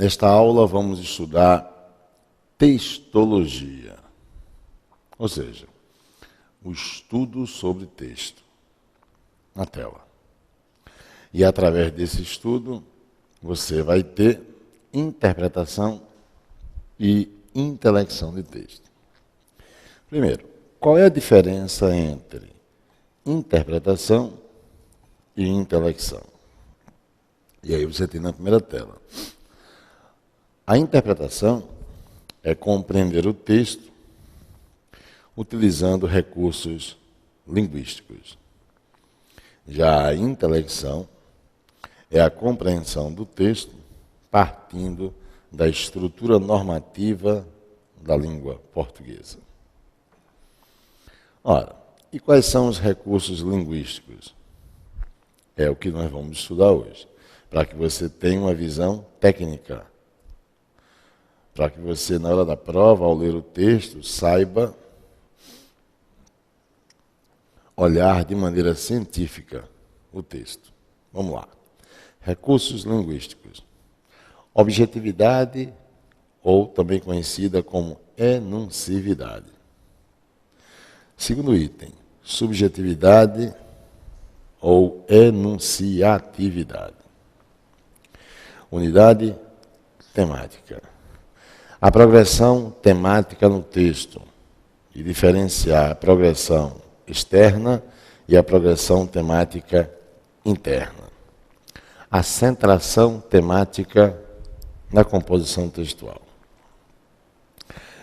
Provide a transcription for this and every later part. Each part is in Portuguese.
Nesta aula vamos estudar textologia, ou seja, o estudo sobre texto na tela. E através desse estudo você vai ter interpretação e intelecção de texto. Primeiro, qual é a diferença entre interpretação e intelecção? E aí você tem na primeira tela. A interpretação é compreender o texto utilizando recursos linguísticos. Já a intelecção é a compreensão do texto partindo da estrutura normativa da língua portuguesa. Ora, e quais são os recursos linguísticos? É o que nós vamos estudar hoje, para que você tenha uma visão técnica, para que você, na hora da prova, ao ler o texto, saiba olhar de maneira científica o texto. Vamos lá. Recursos linguísticos. Objetividade, ou também conhecida como enuncividade. Segundo item, subjetividade ou enunciatividade. Unidade temática. A progressão temática no texto, e diferenciar a progressão externa e a progressão temática interna. A centração temática na composição textual.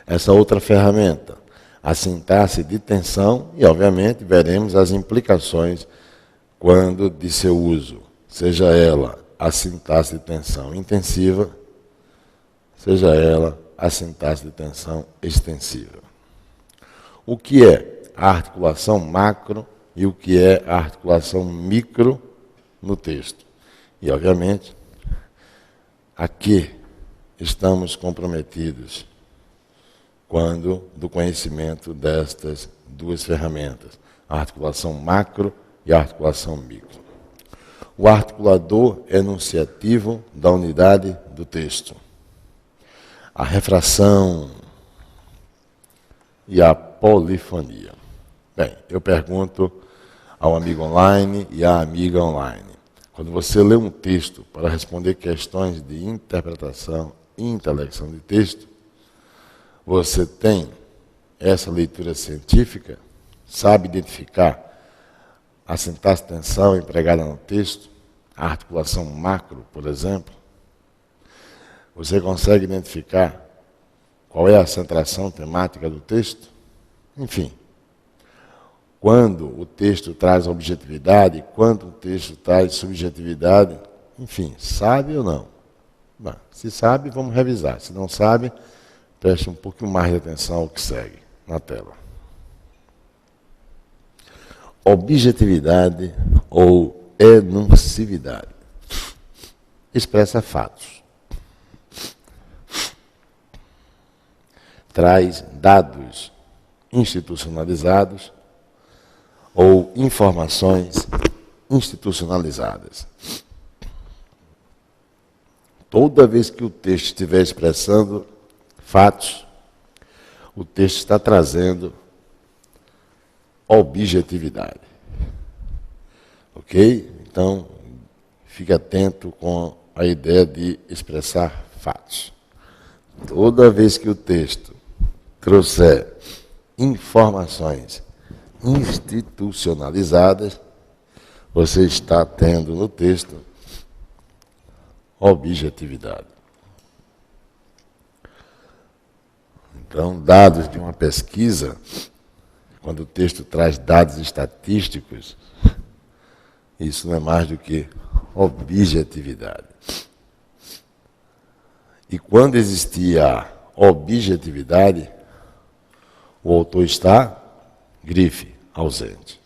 Essa outra ferramenta, a sintaxe de tensão, e obviamente veremos as implicações quando de seu uso, seja ela a sintaxe de tensão intensiva, seja ela a sintaxe de tensão extensiva. O que é a articulação macro e o que é a articulação micro no texto? E, obviamente, a que estamos comprometidos quando do conhecimento destas duas ferramentas, a articulação macro e a articulação micro. O articulador enunciativo da unidade do texto. A refração e a polifonia. Bem, eu pergunto ao amigo online e à amiga online. Quando você lê um texto para responder questões de interpretação e intelecção de texto, você tem essa leitura científica, sabe identificar a sintaxe de tensão empregada no texto, a articulação macro, por exemplo. Você consegue identificar qual é a centração temática do texto? Enfim, quando o texto traz objetividade, quando o texto traz subjetividade, enfim, sabe ou não? Bom, se sabe, vamos revisar. Se não sabe, preste um pouquinho mais de atenção ao que segue na tela. Objetividade ou enuncividade. Expressa fatos. Traz dados institucionalizados ou informações institucionalizadas. Toda vez que o texto estiver expressando fatos, o texto está trazendo objetividade. Ok? Então, fique atento com a ideia de expressar fatos. Toda vez que o texto trouxer informações institucionalizadas, você está tendo no texto objetividade. Então, dados de uma pesquisa, quando o texto traz dados estatísticos, isso não é mais do que objetividade. E quando existia a objetividade, o autor está, grife, ausente.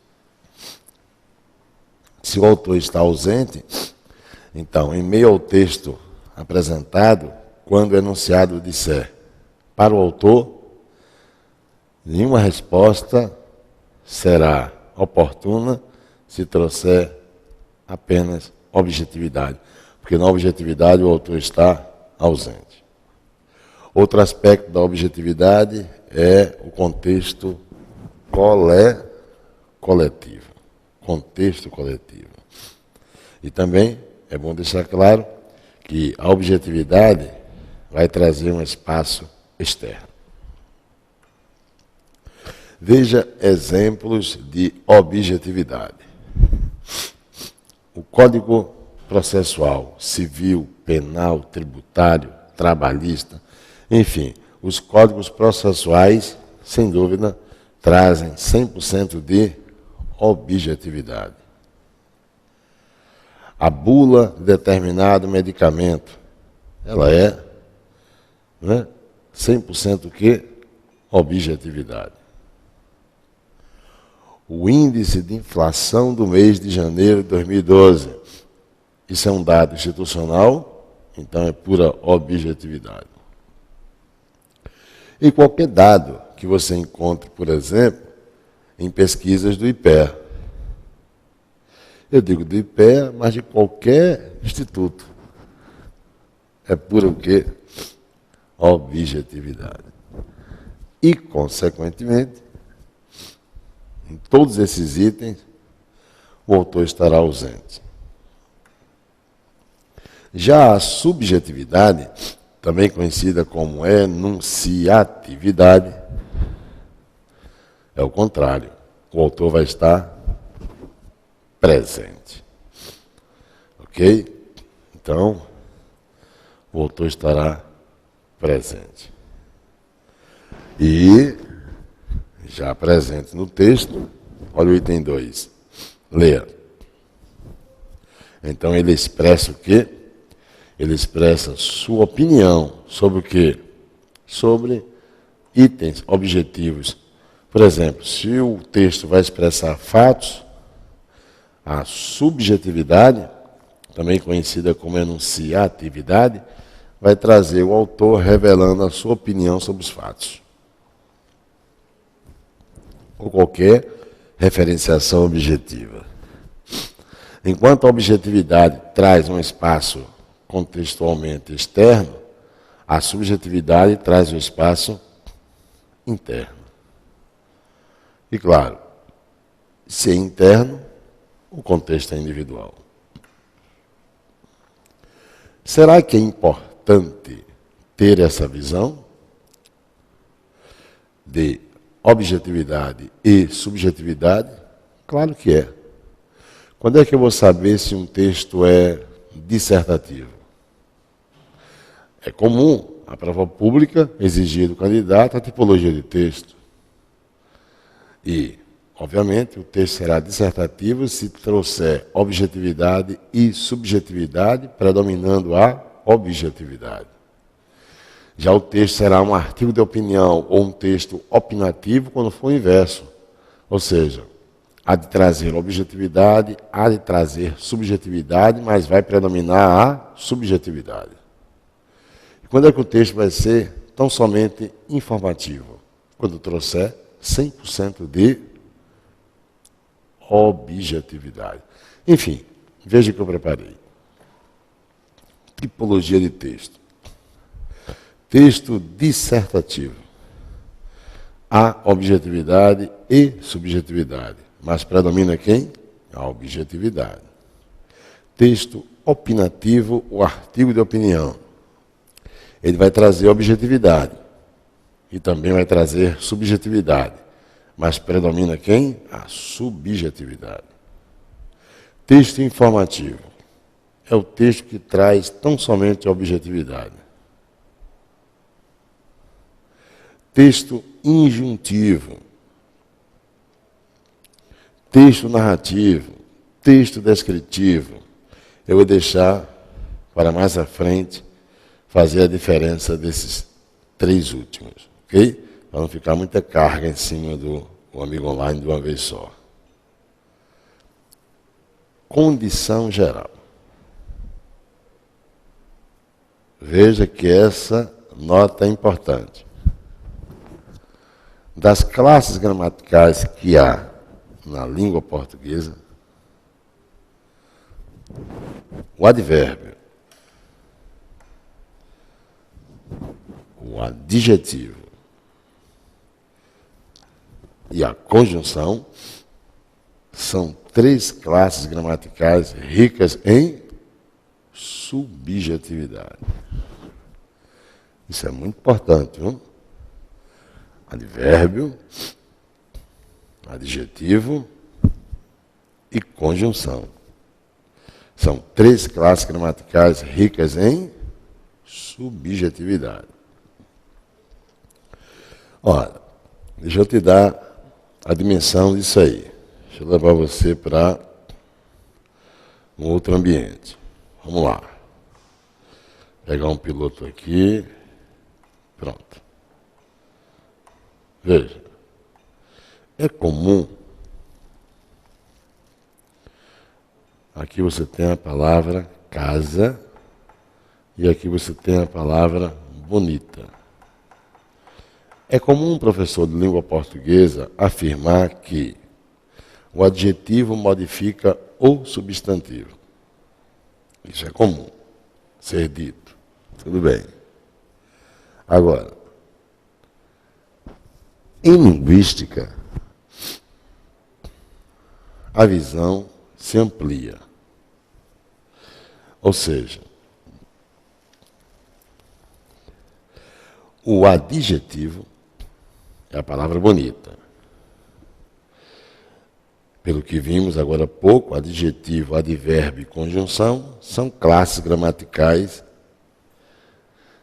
Se o autor está ausente, então, em meio ao texto apresentado, quando o enunciado disser para o autor, nenhuma resposta será oportuna se trouxer apenas objetividade. Porque na objetividade o autor está ausente. Outro aspecto da objetividade é o contexto coletivo. Contexto coletivo. E também é bom deixar claro que a objetividade vai trazer um espaço externo. Veja exemplos de objetividade. O Código Processual Civil, Penal, Tributário, Trabalhista, enfim, os códigos processuais, sem dúvida, trazem 100% de objetividade. A bula de determinado medicamento, ela é 100% o quê? Objetividade. O índice de inflação do mês de janeiro de 2012. Isso é um dado institucional, então é pura objetividade. E qualquer dado que você encontre, por exemplo, em pesquisas do IPEA. Eu digo do IPEA, mas de qualquer instituto. É pura o quê? Objetividade. E, consequentemente, em todos esses itens, o autor estará ausente. Já a subjetividade, também conhecida como enunciatividade, é o contrário. O autor vai estar presente. Ok? Então, o autor estará presente. E, já presente no texto, olha o item 2. Leia. Então, ele expressa o quê? Ele expressa sua opinião sobre o quê? Sobre itens objetivos. Por exemplo, se o texto vai expressar fatos, a subjetividade, também conhecida como enunciatividade, vai trazer o autor revelando a sua opinião sobre os fatos. Ou qualquer referenciação objetiva. Enquanto a objetividade traz um espaço contextualmente externo, a subjetividade traz um espaço interno. E claro, se é interno, o contexto é individual. Será que é importante ter essa visão de objetividade e subjetividade? Claro que é. Quando é que eu vou saber se um texto é dissertativo? É comum a prova pública exigir do candidato a tipologia de texto. E, obviamente, o texto será dissertativo se trouxer objetividade e subjetividade, predominando a objetividade. Já o texto será um artigo de opinião ou um texto opinativo quando for o inverso. Ou seja, há de trazer objetividade, há de trazer subjetividade, mas vai predominar a subjetividade. E quando é que o texto vai ser tão somente informativo? Quando trouxer 100% de objetividade. Enfim, veja o que eu preparei. Tipologia de texto. Texto dissertativo. Há objetividade e subjetividade, mas predomina quem? A objetividade. Texto opinativo, o artigo de opinião. Ele vai trazer objetividade e também vai trazer subjetividade, mas predomina quem? A subjetividade. Texto informativo é o texto que traz tão somente a objetividade. Texto injuntivo, texto narrativo, texto descritivo. Eu vou deixar para mais à frente fazer a diferença desses três últimos, ok? Para não ficar muita carga em cima do amigo online de uma vez só. Condição geral. Veja que essa nota é importante. Das classes gramaticais que há na língua portuguesa, o advérbio, o adjetivo e a conjunção são três classes gramaticais ricas em subjetividade. Isso é muito importante, viu? Advérbio, adjetivo e conjunção. São três classes gramaticais ricas em subjetividade. Olha, deixa eu te dar a dimensão disso aí. Deixa eu levar você para um outro ambiente. Vamos lá. Pegar um piloto aqui. Pronto. Veja. É comum. Aqui você tem a palavra casa e aqui você tem a palavra bonita. É comum um professor de língua portuguesa afirmar que o adjetivo modifica o substantivo. Isso é comum ser dito. Tudo bem. Agora, em linguística, a visão se amplia. Ou seja, o adjetivo é a palavra bonita. Pelo que vimos agora há pouco, adjetivo, advérbio e conjunção são classes gramaticais,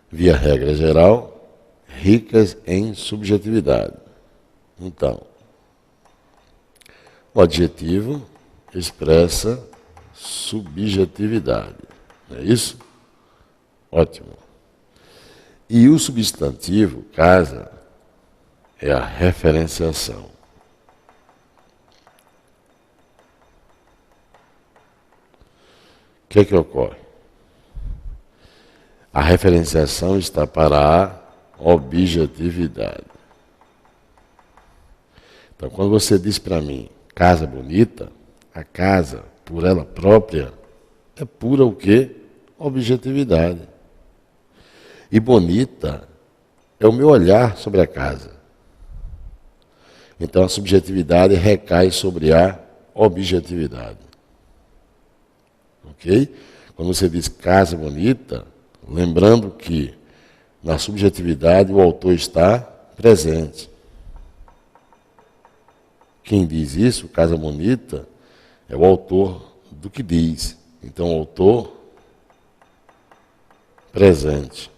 via regra geral, ricas em subjetividade. Então, o adjetivo expressa subjetividade. Não é isso? Ótimo. E o substantivo, casa, é a referenciação. O que é que ocorre? A referenciação está para a objetividade. Então, quando você diz para mim, casa bonita, a casa, por ela própria, é pura o quê? Objetividade. E bonita é o meu olhar sobre a casa. Então, a subjetividade recai sobre a objetividade. Ok? Quando você diz casa bonita, lembrando que na subjetividade o autor está presente. Quem diz isso, casa bonita, é o autor do que diz. Então, o autor presente.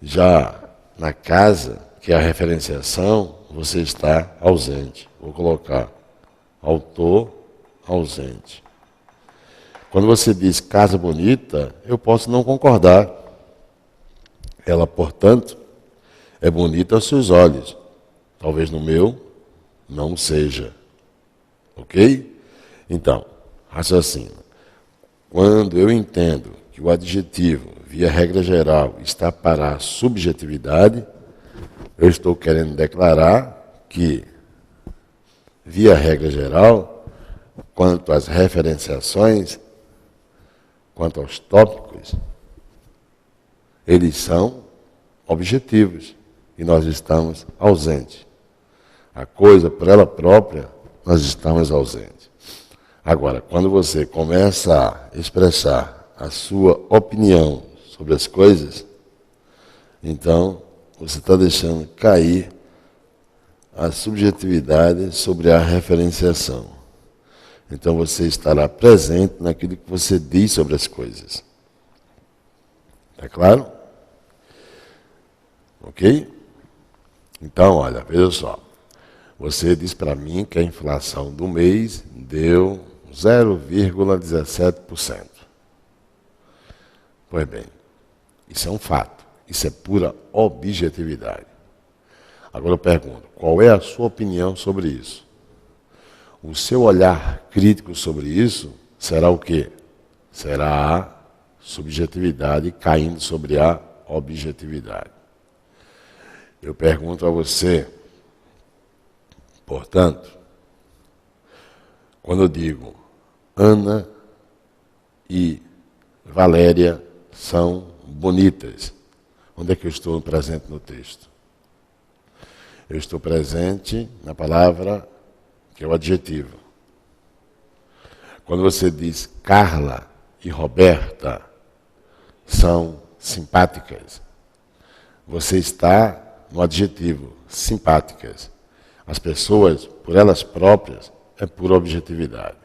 Já na casa, que é a referenciação, você está ausente. Vou colocar autor ausente. Quando você diz casa bonita, eu posso não concordar. Ela, portanto, é bonita aos seus olhos. Talvez no meu não seja. Ok? Então, raciocina. Quando eu entendo que o adjetivo, via regra geral, está para a subjetividade, eu estou querendo declarar que, via regra geral, quanto às referenciações, quanto aos tópicos, eles são objetivos e nós estamos ausentes. A coisa, por ela própria, nós estamos ausentes. Agora, quando você começa a expressar a sua opinião sobre as coisas, então você está deixando cair a subjetividade sobre a referenciação. Então você estará presente naquilo que você diz sobre as coisas. Está claro? Ok? Então, olha, veja só. Você diz para mim que a inflação do mês deu 0,17%. Pois bem, isso é um fato. Isso é pura objetividade. Agora eu pergunto, qual é a sua opinião sobre isso? O seu olhar crítico sobre isso será o quê? Será a subjetividade caindo sobre a objetividade. Eu pergunto a você, portanto, quando eu digo Ana e Valéria são bonitas, Onde é que eu estou presente no texto? Eu estou presente na palavra que é o adjetivo. Quando você diz Carla e Roberta são simpáticas, você está no adjetivo, simpáticas. As pessoas, por elas próprias, é pura objetividade.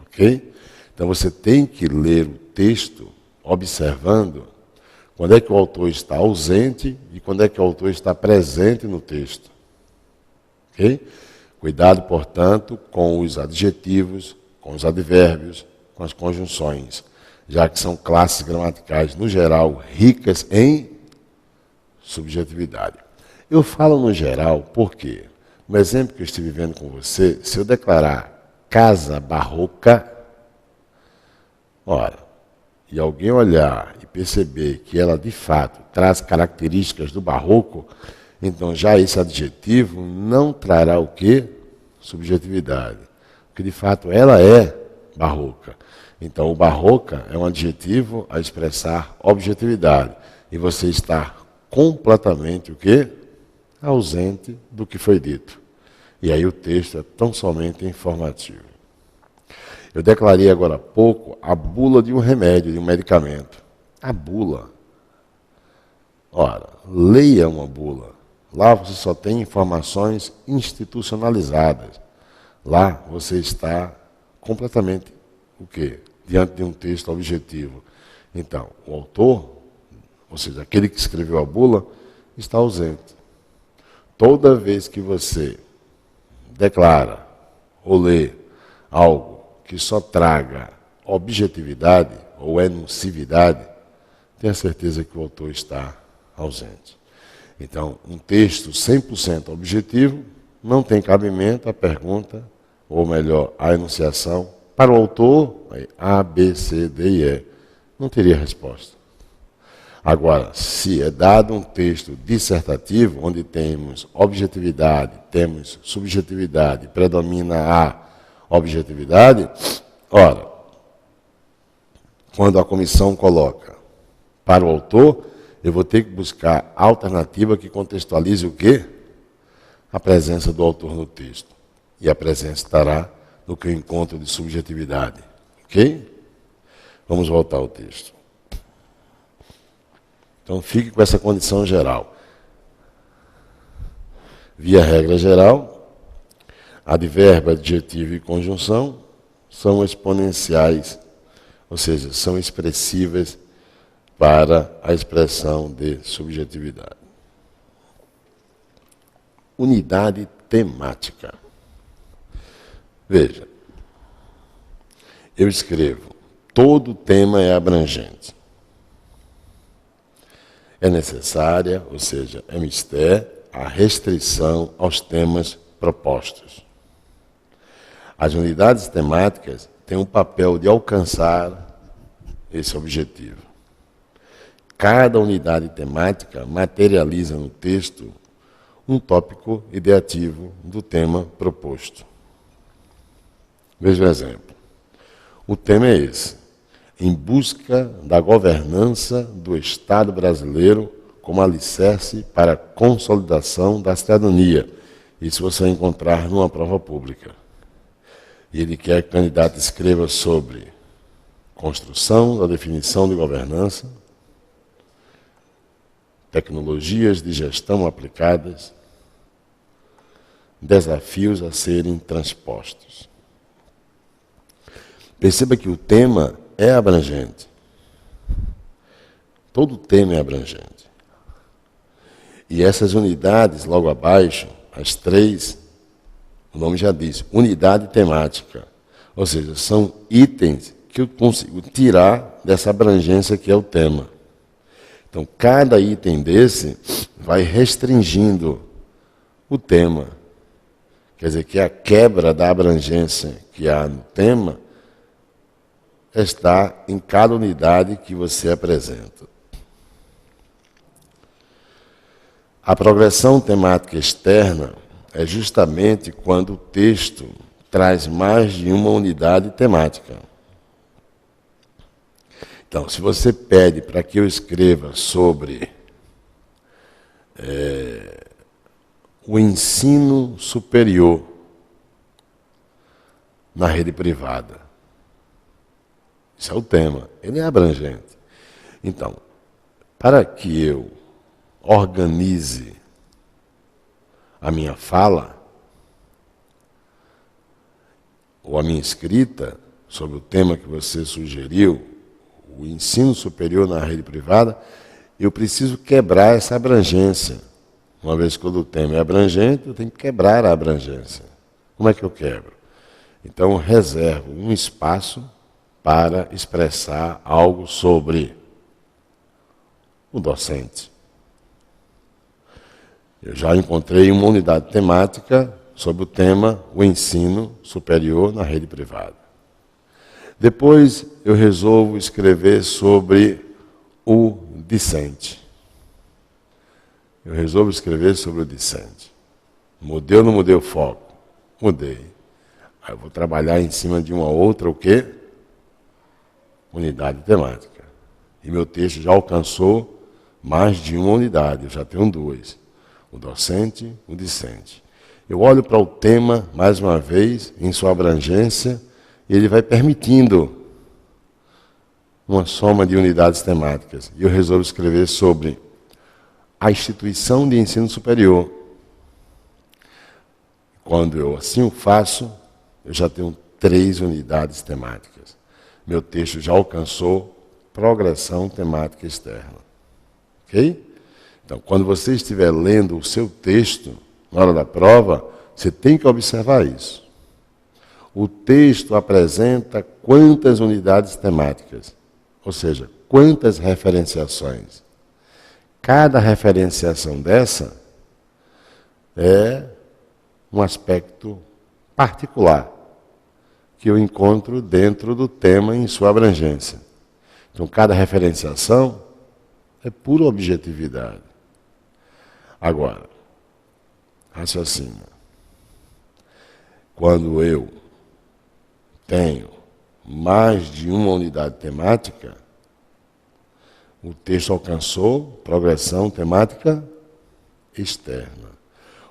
Ok? Então você tem que ler o texto observando quando é que o autor está ausente e quando é que o autor está presente no texto. Ok? Cuidado, portanto, com os adjetivos, com os advérbios, com as conjunções, já que são classes gramaticais, no geral, ricas em subjetividade. Eu falo no geral porque, no exemplo que eu estive vendo com você, se eu declarar casa barroca, ora, e alguém olhar e perceber que ela de fato traz características do barroco, então já esse adjetivo não trará o quê? Subjetividade. Porque de fato ela é barroca. Então o barroca é um adjetivo a expressar objetividade. E você está completamente o quê? Ausente do que foi dito. E aí o texto é tão somente informativo. Eu declarei agora há pouco a bula de um remédio, de um medicamento. A bula. Ora, leia uma bula. Lá você só tem informações institucionalizadas. Lá você está completamente o quê? Diante de um texto objetivo. Então, o autor, ou seja, aquele que escreveu a bula, está ausente. Toda vez que você declara ou lê algo que só traga objetividade ou enuncividade, tenha certeza que o autor está ausente. Então, um texto 100% objetivo não tem cabimento à pergunta, ou melhor, à enunciação. Para o autor, A, B, C, D e E. Não teria resposta. Agora, se é dado um texto dissertativo, onde temos objetividade, temos subjetividade, predomina a objetividade, ora, quando a comissão coloca para o autor, eu vou ter que buscar alternativa que contextualize o quê? A presença do autor no texto. E a presença estará no que eu encontro de subjetividade. Ok? Vamos voltar ao texto. Então fique com essa condição geral. Via regra geral, advérbio, adjetivo e conjunção são exponenciais, ou seja, são expressivas para a expressão de subjetividade. Unidade temática. Veja, eu escrevo, todo tema é abrangente. É necessária, ou seja, é mister, a restrição aos temas propostos. As unidades temáticas têm o papel de alcançar esse objetivo. Cada unidade temática materializa no texto um tópico ideativo do tema proposto. Veja o exemplo. O tema é esse: em busca da governança do Estado brasileiro como alicerce para a consolidação da cidadania. Isso você vai encontrar numa prova pública. E ele quer que o candidato escreva sobre construção da definição de governança, tecnologias de gestão aplicadas, desafios a serem transpostos. Perceba que o tema é abrangente. Todo tema é abrangente. E essas unidades, logo abaixo, as três, o nome já diz, unidade temática. Ou seja, são itens que eu consigo tirar dessa abrangência que é o tema. Então, cada item desse vai restringindo o tema. Quer dizer, que a quebra da abrangência que há no tema está em cada unidade que você apresenta. A progressão temática externa é justamente quando o texto traz mais de uma unidade temática. Então, se você pede para que eu escreva sobre o ensino superior na rede privada. Esse é o tema, ele é abrangente. Então, para que eu organize a minha fala, ou a minha escrita, sobre o tema que você sugeriu, o ensino superior na rede privada, eu preciso quebrar essa abrangência. Uma vez que o tema é abrangente, eu tenho que quebrar a abrangência. Como é que eu quebro? Então, eu reservo um espaço para expressar algo sobre o docente. Eu já encontrei uma unidade temática sobre o tema o ensino superior na rede privada. Depois eu resolvo escrever sobre o discente. Eu resolvo escrever sobre o discente. Mudei ou não mudei o foco? Mudei. Aí eu vou trabalhar em cima de uma outra, o quê? Unidade temática. E meu texto já alcançou mais de uma unidade, eu já tenho duas. O docente, o discente. Eu olho para o tema, mais uma vez, em sua abrangência, e ele vai permitindo uma soma de unidades temáticas. E eu resolvo escrever sobre a instituição de ensino superior. Quando eu assim o faço, eu já tenho 3 unidades temáticas. Meu texto já alcançou progressão temática externa. Ok? Então, quando você estiver lendo o seu texto, na hora da prova, você tem que observar isso. O texto apresenta quantas unidades temáticas? Ou seja, quantas referenciações? Cada referenciação dessa é um aspecto particular que eu encontro dentro do tema em sua abrangência. Então, cada referenciação é pura objetividade. Agora, raciocina. Quando eu tenho mais de uma unidade temática, o texto alcançou progressão temática externa.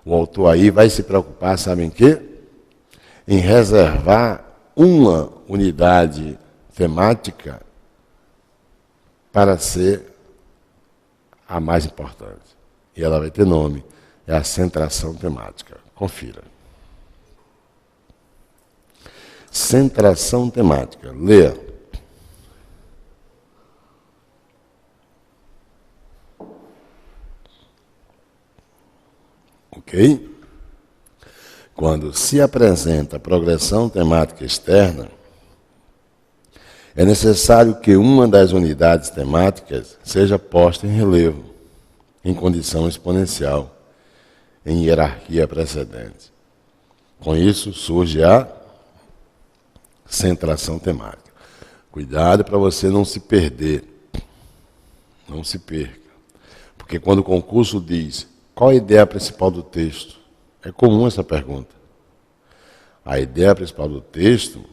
O autor aí vai se preocupar, sabe em quê? Em reservar uma unidade temática para ser a mais importante. E ela vai ter nome, é a centração temática. Confira. Centração temática. Leia. Ok? Quando se apresenta a progressão temática externa, é necessário que uma das unidades temáticas seja posta em relevo, em condição exponencial, em hierarquia precedente. Com isso surge a centração temática. Cuidado para você não se perder. Não se perca. Porque quando o concurso diz qual a ideia principal do texto, é comum essa pergunta. A ideia principal do texto,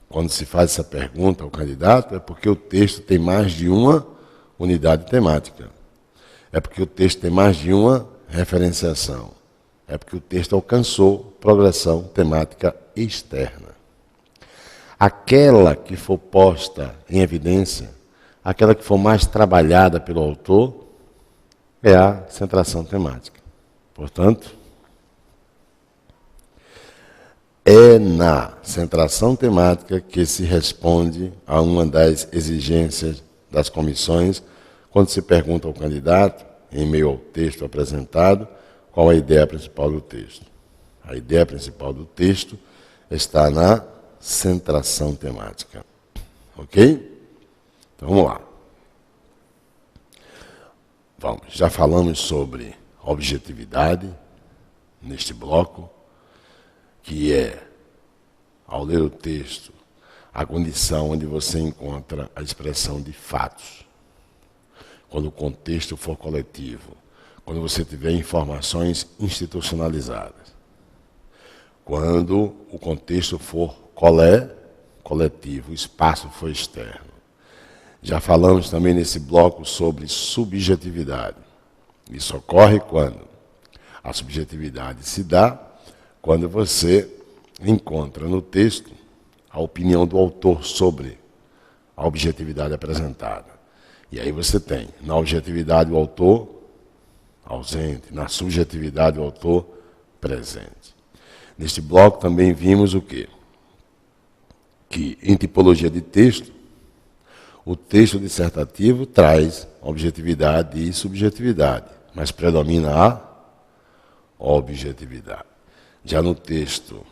quando se faz essa pergunta ao candidato, é porque o texto tem mais de uma unidade temática. É porque o texto tem mais de uma referenciação. É porque o texto alcançou progressão temática externa. Aquela que for posta em evidência, aquela que for mais trabalhada pelo autor, é a centração temática. Portanto, é na centração temática que se responde a uma das exigências das comissões, quando se pergunta ao candidato, em meio ao texto apresentado, qual a ideia principal do texto. A ideia principal do texto está na centração temática. Ok? Então vamos lá. Já falamos sobre objetividade neste bloco, que é, ao ler o texto, a condição onde você encontra a expressão de fatos. Quando o contexto for coletivo, quando você tiver informações institucionalizadas. Quando o contexto for coletivo, o espaço for externo. Já falamos também nesse bloco sobre subjetividade. Isso ocorre quando a subjetividade se dá quando você encontra no texto a opinião do autor sobre a objetividade apresentada. E aí você tem, na objetividade, o autor ausente, na subjetividade, o autor presente. Neste bloco também vimos o quê? Que em tipologia de texto, o texto dissertativo traz objetividade e subjetividade, mas predomina a objetividade. Já no texto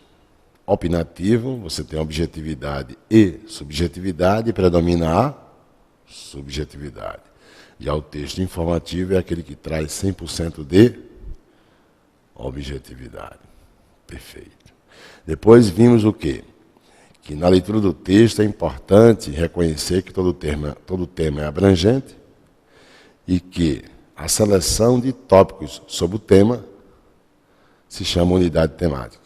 opinativo, você tem objetividade e subjetividade, e predomina a subjetividade. Já o texto informativo é aquele que traz 100% de objetividade. Perfeito. Depois vimos o quê? Que na leitura do texto é importante reconhecer que todo tema é abrangente e que a seleção de tópicos sobre o tema se chama unidade temática.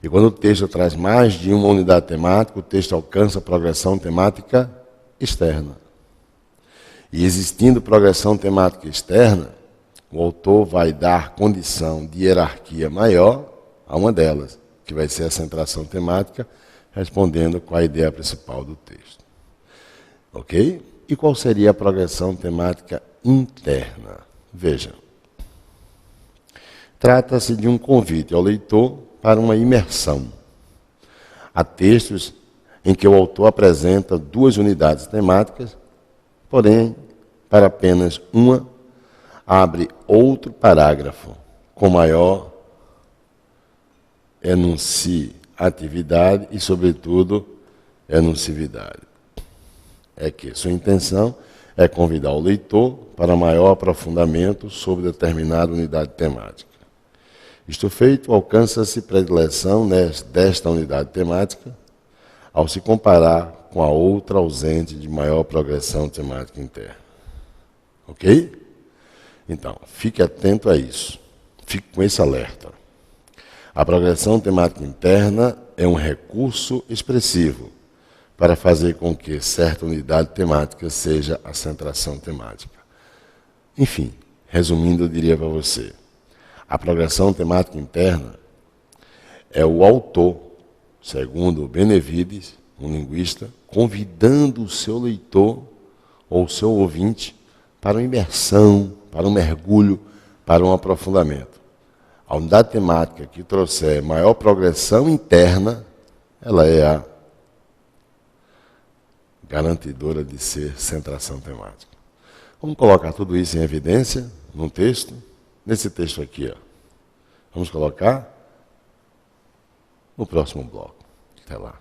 E quando o texto traz mais de uma unidade temática, o texto alcança a progressão temática externa. E existindo progressão temática externa, o autor vai dar condição de hierarquia maior a uma delas, que vai ser a centração temática, respondendo com a ideia principal do texto. Ok? E qual seria a progressão temática interna? Veja. Trata-se de um convite ao leitor para uma imersão. Há textos em que o autor apresenta duas unidades temáticas, porém, para apenas uma, abre outro parágrafo com maior enunciatividade e, sobretudo, enuncividade. É que sua intenção é convidar o leitor para maior aprofundamento sobre determinada unidade temática. Isto feito, alcança-se predileção desta unidade temática ao se comparar com a outra ausente de maior progressão temática interna. Ok? Então, fique atento a isso. Fique com esse alerta. A progressão temática interna é um recurso expressivo para fazer com que certa unidade temática seja a centração temática. Enfim, resumindo, eu diria para você, a progressão temática interna é o autor, segundo Benevides, um linguista, convidando o seu leitor ou o seu ouvinte para uma imersão, para um mergulho, para um aprofundamento. A unidade temática que trouxer maior progressão interna, ela é a garantidora de ser centração temática. Vamos colocar tudo isso em evidência num texto, nesse texto aqui, ó. Vamos colocar no próximo bloco. Até lá.